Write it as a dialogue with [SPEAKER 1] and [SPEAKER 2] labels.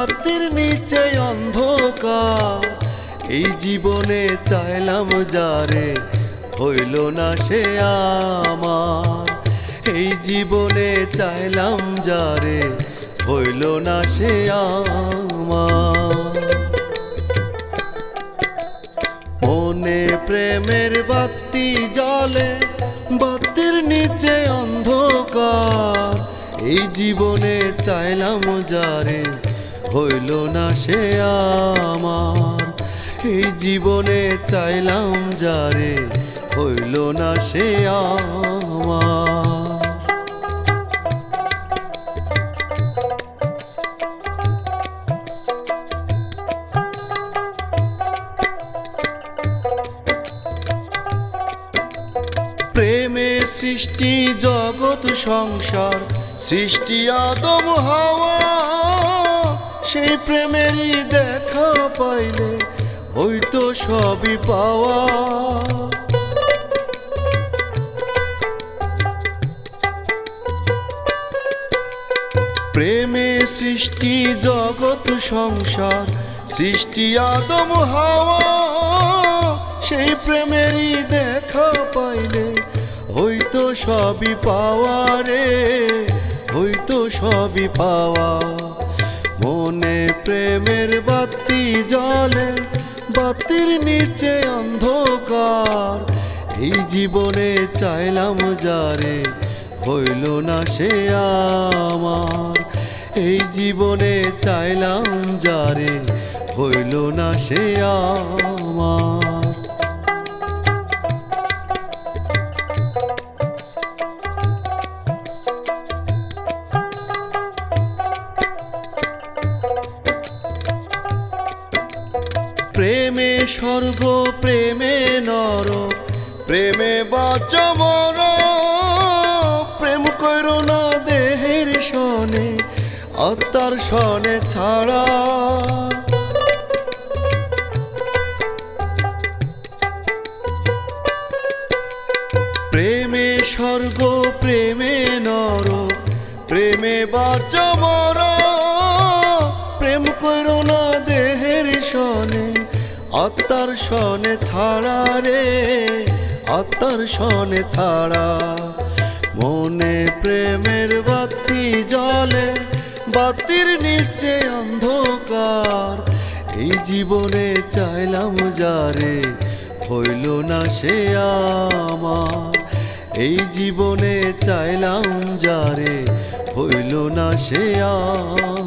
[SPEAKER 1] বাতির নিচে অন্ধকার, এই জীবনে চাইলাম যারে হইল না সে আমার। এই জীবনে চাইলাম যারে হইল না সে আমার। মনে প্রেমের বাতি জ্বলে, বাতির নিচে অন্ধকার, এই জীবনে চাইলাম যারে হইল না সে আমার। এই জীবনে চাইলাম যারে হইল না সে আমার। প্রেমে সৃষ্টি জগৎ সংসার, সৃষ্টি আদম হাওয়া, সেই প্রেমেরই দেখা পাইলে হইতো সবই পাওয়া। প্রেমে সৃষ্টি জগৎ সংসার, সৃষ্টি আদম হাওয়া, সেই প্রেমেরই দেখা পাইলে হইতো সবই পাওয়া রে, হইতো সবই পাওয়া। মনে প্রেমের বাতি জ্বলে, বাতির নিচে অন্ধকার, এই জীবনে চাইলাম যারে হইল না সে আমার। এই জীবনে চাইলাম যারে হইল না সে আমার। প্রেমে স্বর্গ প্রেমে নরক, প্রেমে বাঁচা মরক, প্রেম করো না দেহের সনে আত্মার সনে ছাড়া। প্রেমে স্বর্গ প্রেমে নরক, প্রেমে বাঁচা মরক, প্রেম করো না দেহের সনে আত্মার সনে ছাড়া রে, আত্মার সনে ছাড়া। মনে প্রেমের বাতি জ্বলে, বাতির নিচে অন্ধকার, এই জীবনে চাইলাম যারে হইল না সে আমার। এই জীবনে চাইলাম যারে হইল না সে আমার।